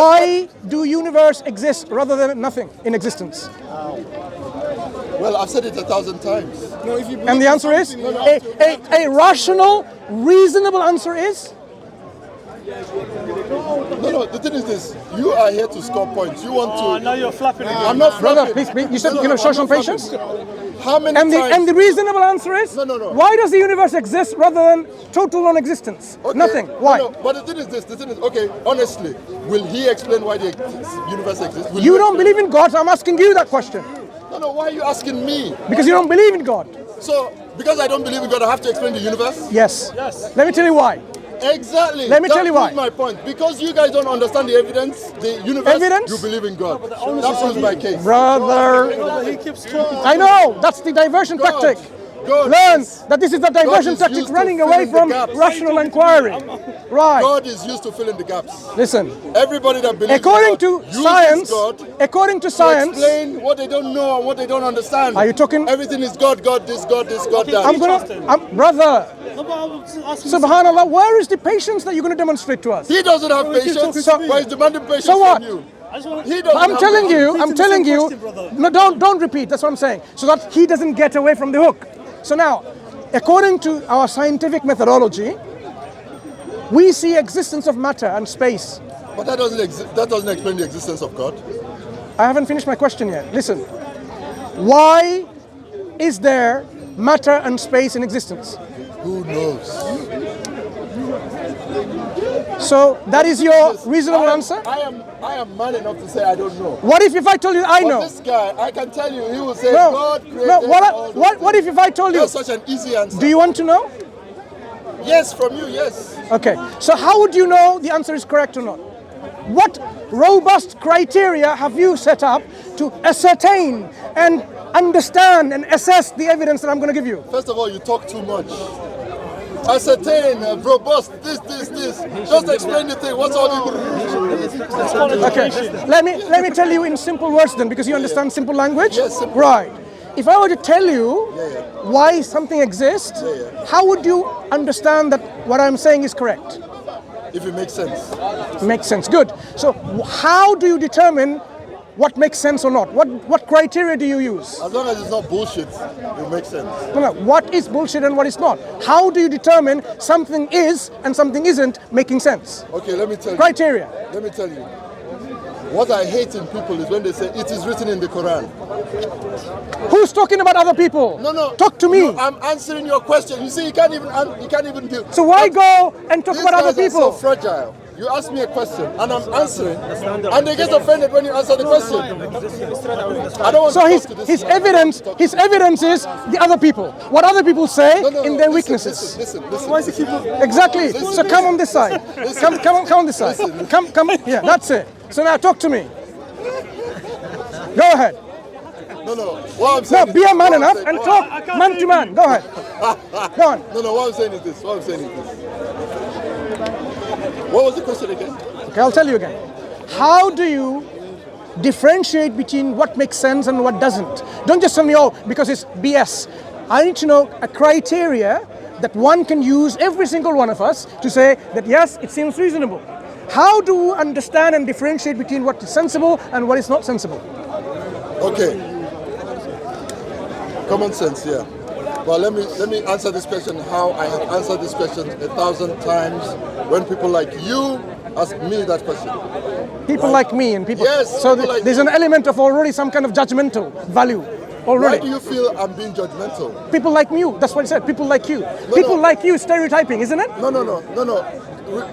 Why do universe exist rather than nothing in existence? Well, I've said it 1,000 times. No, if you And the answer is? A rational, reasonable answer is? No, the thing is this. You are here to score points. You want to... now you're flapping again. I'm not Brother, flapping. please, you said show some patience. How many And times... the reasonable answer is? No. Why does the universe exist rather than total non-existence? Okay. Nothing. Why? No, but the thing is this. Okay, honestly, will he explain why the universe exists? Will You don't believe in God, so I'm asking you that question. No, why are you asking me? Because you don't believe in God. So, because I don't believe in God, I have to explain the universe? Yes. Let me tell you why. Exactly. Let me tell you why. That's my point. Because you guys don't understand the evidence, the universe, Evidence? you believe in God. That proves my case. Brother, He keeps talking. I know, that's the diversion tactic. God Learn is- that this is the diversion is tactic used to running fill away in the from gaps. rational inquiry. Right. God is used to fill in the gaps. Listen, Everybody that believes according in to God uses science, God according to to science, explain what they don't know and what they don't understand. Are you talking- Everything is God, this, God that. brother, No, but I'm asking subhanallah, where is the patience that you're going to demonstrate to us? He doesn't have patience, talking but he's demanding patience So what? from you. I just want He doesn't I'm have telling patience. you, I'm telling you, no, don't repeat, that's what I'm saying, so that he doesn't get away from the hook. So now, according to our scientific methodology, we see existence of matter and space. But that doesn't explain the existence of God. I haven't finished my question yet. Listen, why is there matter and space in existence? Who knows? So that is your reasonable answer? I am man enough to say I don't know. What if I told you I But know? this guy, I can tell you, he will say No, God created no. all those What if I told you? That's such an easy answer. Do you want to know? Yes, from you, yes. Okay. So how would you know the answer is correct or not? What robust criteria have you set up to ascertain and understand and assess the evidence that I'm going to give you? First of all, you talk too much. Ascertain, robust, this. Just explain the thing. What's all the... Okay. Let me tell you in simple words then, because you understand simple language. Yes, simple. Right. If I were to tell you why something exists, how would you understand that what I'm saying is correct? If it makes sense. Makes sense. Good. So how do you determine what makes sense or not? What criteria do you use? As long as it's not bullshit, it makes sense. No. What is bullshit and what is not? How do you determine something is and something isn't making sense? Okay, let me tell you. Criteria. Let me tell you. What I hate in people is when they say it is written in the Quran. Who's talking about other people? No. Talk to me. No, I'm answering your question. You see, you can't even deal. So why go and talk These about other guys are people? so fragile. You ask me a question and I'm answering, and they get offended when you answer the question. I don't want So to talk to this his man. evidence is the other people. What other people say in their weaknesses. Listen. Exactly. So come on this side. Come on this side. Come. Yeah, that's it. So now talk to me. Go ahead. No. What I'm saying No, be a man enough and talk man to man. Go ahead. Go on. No, what I'm saying is this. What was the question again? Okay, I'll tell you again. How do you differentiate between what makes sense and what doesn't? Don't just tell me, oh, because it's BS. I need to know a criteria that one can use, every single one of us, to say that yes, it seems reasonable. How do you understand and differentiate between what is sensible and what is not sensible? Okay. Common sense, yeah. But let me answer this question how I have answered this question 1,000 times when people like you ask me that question. People like me and people. Yes, So people like there's you. an element of already some kind of judgmental value Why already. do you feel I'm being judgmental? People like you. That's what I said. People like you. No, People no. like you. Stereotyping, isn't it? No.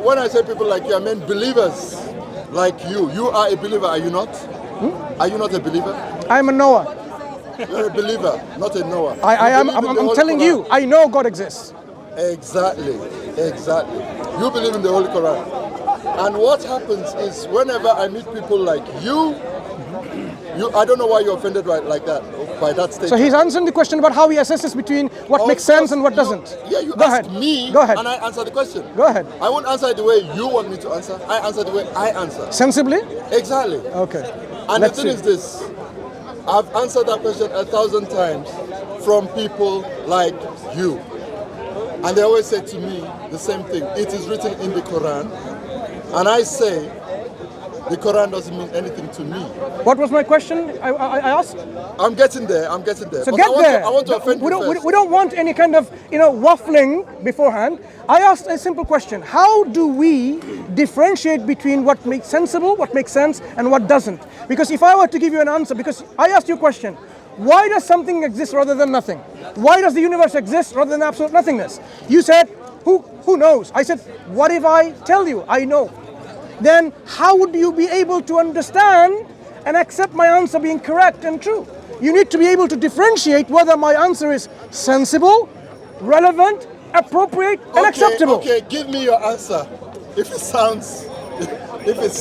When I say people like you, I mean believers like you. You are a believer, are you not? Are you not a believer? I'm a Noah. You're a believer, not a knower. I am. You believe in the I'm Holy telling Quran. you. I know God exists. Exactly. You believe in the Holy Quran. And what happens is whenever I meet people like you, I don't know why you're offended like that, by that statement. So he's answering the question about how he assesses between what Of makes sense course, and what doesn't. You Go ask ahead. me, Go ahead. and I answer the question. Go ahead. I won't answer it the way you want me to answer. I answer the way I answer. Sensibly? Exactly. Okay. And Let's the thing see. is this. I've answered that question 1,000 times from people like you. And they always say to me the same thing. It is written in the Quran. And I say, The Quran doesn't mean anything to me. What was my question I asked? I'm getting there. I'm getting there. So But get there. I want to offend we you don't, first. we don't want any kind of waffling beforehand. I asked a simple question. How do we differentiate between what makes sensible, what makes sense, and what doesn't? Because if I were to give you an answer, because I asked you a question, why does something exist rather than nothing? Why does the universe exist rather than absolute nothingness? You said, who knows? I said, what if I tell you I know? Then how would you be able to understand and accept my answer being correct and true? You need to be able to differentiate whether my answer is sensible, relevant, appropriate, and acceptable. Okay, give me your answer. If it sounds, if it makes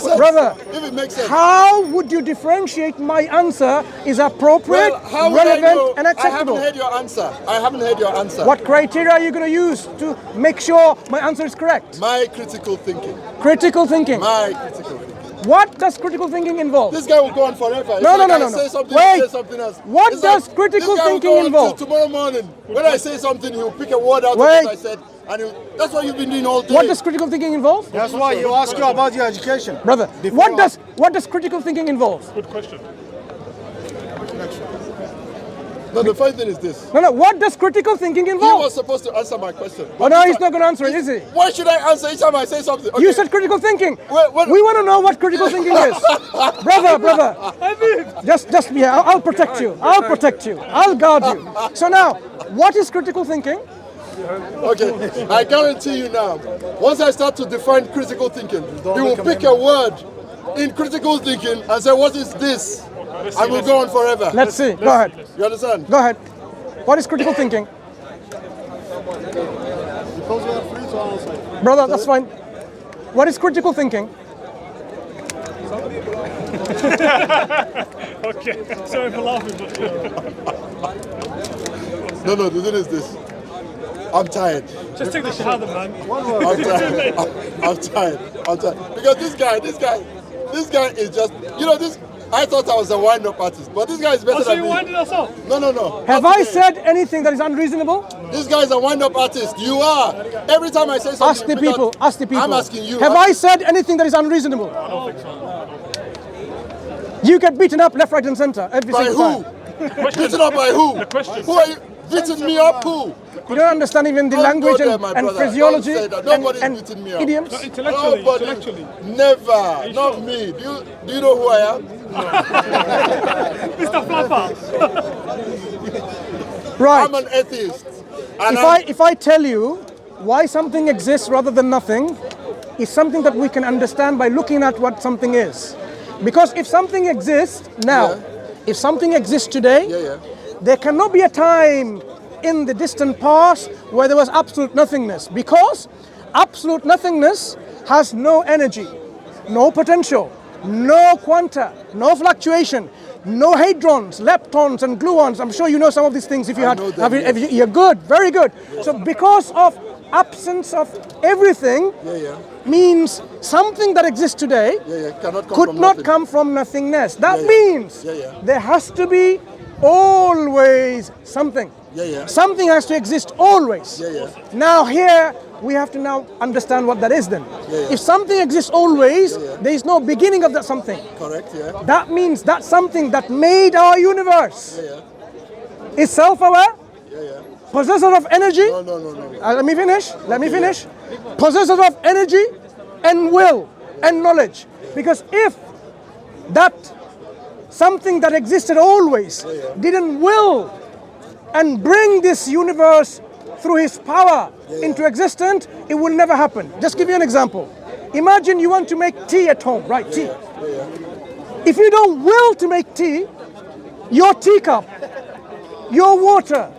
sense, brother, if it makes sense. How would you differentiate my answer is appropriate, relevant, and acceptable? I haven't heard your answer. I haven't heard your answer. What criteria are you going to use to make sure my answer is correct? My critical thinking. Critical thinking. My critical thinking. What does critical thinking involve? This guy will go on forever. No. Say something, Wait. say something else. What It's does like, critical this guy will thinking go on involve? till tomorrow morning. When I say something, he'll pick a word out of Wait. what I said, and that's what you've been doing all day. What does critical thinking involve? That's why you ask you about your education. Brother, what does critical thinking involve? Good question. No, the funny thing is this. No, what does critical thinking He involve? was supposed to answer my question. Oh, no, he's not going to answer it, is he? Why should I answer each time I say something? Okay. You said critical thinking. What- We want to know what critical thinking is. Brother. Just be here. I'll protect you. I'll protect you. I'll guard you. So now, what is critical thinking? Okay, I guarantee you now, once I start to define critical thinking, you will pick a word in critical thinking and say, what is this? And we'll go on forever. Let's see. Go ahead. You understand? Go ahead. What is critical thinking? Because you are free to answer. Brother, that's fine. What is critical thinking? Okay, sorry for laughing, but No, the thing is this. I'm tired. just take the shahada, man. I'm tired. Because this guy is just, this, I thought I was a wind-up artist, but this guy is better Oh, so than you me. winded us up? No. Have I said anything that is unreasonable? This guy is a wind-up artist. You are. Every time I say something, Ask the people. Ask the people. I'm asking you. Have I said anything that is unreasonable? I don't think so. You get beaten up left, right, and center every By single who? time. Beaten up by who? The question. Who are you? Beating me up? Who? You don't understand even the Don't language go there, my and brother. physiology Don't say that. and, Nobody's and beating me up. idioms. No, intellectually. Never. you Not sure? me. Do you know who I am? Mr. Flapper. Right. I'm an atheist. And If I tell you why something exists rather than nothing, is something that we can understand by looking at what something is. Because if something exists now, if something exists today, there cannot be a time in the distant past where there was absolute nothingness, because absolute nothingness has no energy, no potential, no quanta, no fluctuation, no hadrons, leptons and gluons. I'm sure you know some of these things if you I had. know them, You're good, very good. So because of absence of everything means something that exists today Cannot come could from not nothing. come from nothingness. That means there has to be always something. Something has to exist always. Now here we have to now understand what that is then. If something exists always, there is no beginning of that something. Correct, That means that something that made our universe is self-aware, possessor of energy. No. Let me finish. Possessor of energy and will and knowledge. Because if that something that existed always didn't will and bring this universe through his power into existence, it will never happen. Just give you an example. Imagine you want to make tea at home, right? Tea. If you don't will to make tea, your teacup, your water,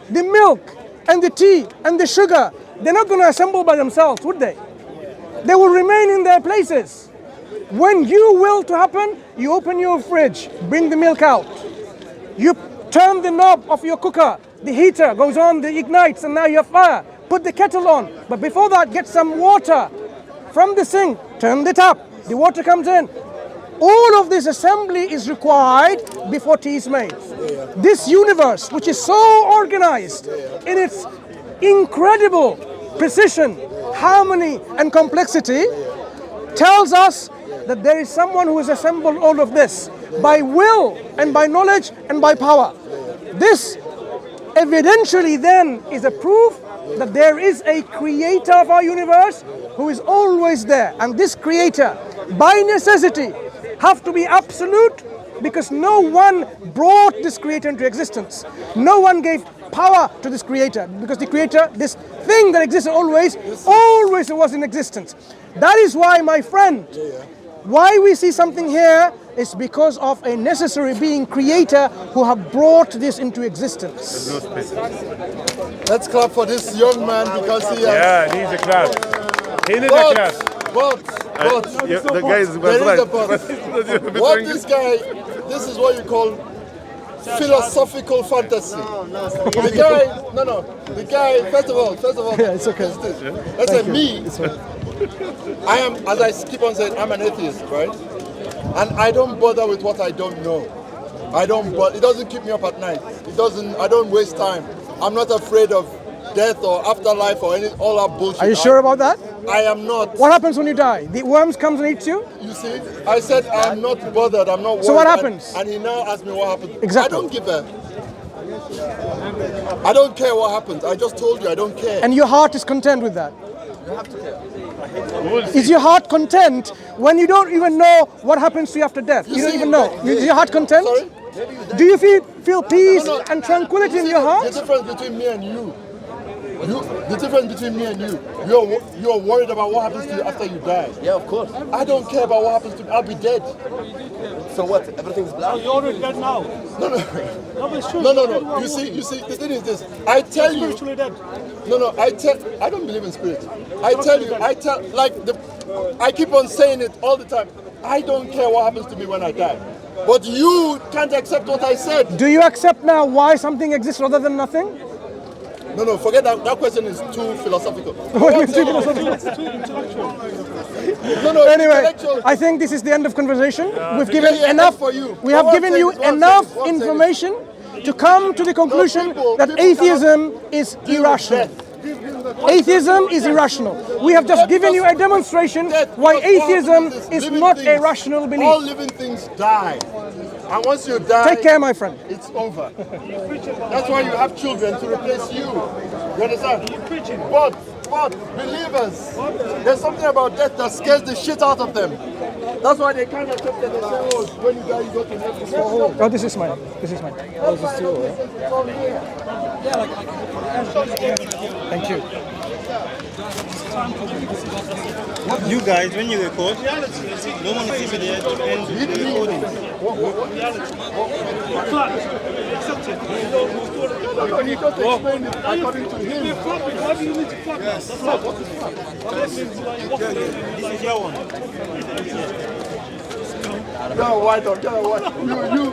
the milk and the tea and the sugar, they're not going to assemble by themselves, would they? They will remain in their places. When you will to happen, you open your fridge, bring the milk out. You turn the knob of your cooker, the heater goes on, it ignites, and now you have fire. Put the kettle on. But before that, get some water from the sink, turn the tap, the water comes in. All of this assembly is required before tea is made. This universe, which is so organized in its incredible precision, harmony, and complexity, tells us that there is someone who has assembled all of this by will and by knowledge and by power. This evidentially then is a proof that there is a creator of our universe who is always there. And this creator, by necessity, have to be absolute, because no one brought this creator into existence. No one gave power to this creator, because the creator, this thing that existed always was in existence. That is why, my friend, why we see something here is because of a necessary being, creator, who have brought this into existence. Let's clap for this young man because he has... Yeah, he needs a clap. He needs a clap. But, The guy is there is a right. but. What this guy, this is what you call philosophical fantasy. The guy, first of all, Yeah, it's okay. Let's say me, I am, as I keep on saying, I'm an atheist, right? And I don't bother with what I don't know. It doesn't keep me up at night. I don't waste time. I'm not afraid of death or afterlife or all that bullshit. Are you sure about that? I am not. What happens when you die? The worms comes and eats you? You see, I said I'm not bothered, I'm not worried. So what happens? And he now asks me what happens. Exactly. I don't care what happens. I just told you I don't care. And your heart is content with that? Is your heart content when you don't even know what happens to you after death? You don't even know. Is your heart content? Sorry? Do you feel peace and tranquility in your heart? The difference between me and you. The difference between me and you. You're worried about what happens to you after you die. Yeah, of course. I don't care about what happens to me. I'll be dead. So what? Everything's black? You're already dead now. No. No, it's true. No. You see, the thing is this. I tell you. Spiritually dead. No. I don't believe in spirit. I keep on saying it all the time. I don't care what happens to me when I die. But you can't accept what I said. Do you accept now why something exists rather than nothing? No, forget that. That question is too philosophical. What do you think philosophical? Anyway, intellectual. I think this is the end of conversation. We've given Yeah, enough. for you. We have What I'm given saying you is what I'm enough saying is what I'm saying is- information to come to the conclusion people that atheism is irrational. Atheism is irrational. We have just given you a demonstration why atheism is not a rational All belief. living things die. And once you die, Take care, my friend. it's over. That's why you have children to replace you. You understand? But believers, there's something about death that scares the shit out of them. That's why they can't accept it. They say, oh, when you die, you go to heaven. Go home. Oh, this is mine. This is mine. Thank you. You guys, when you record, no one is there to end the recording. You need to explain it according to him. Why do you need to fuck? That's not what the fuck. This is your one. Go white or go white. You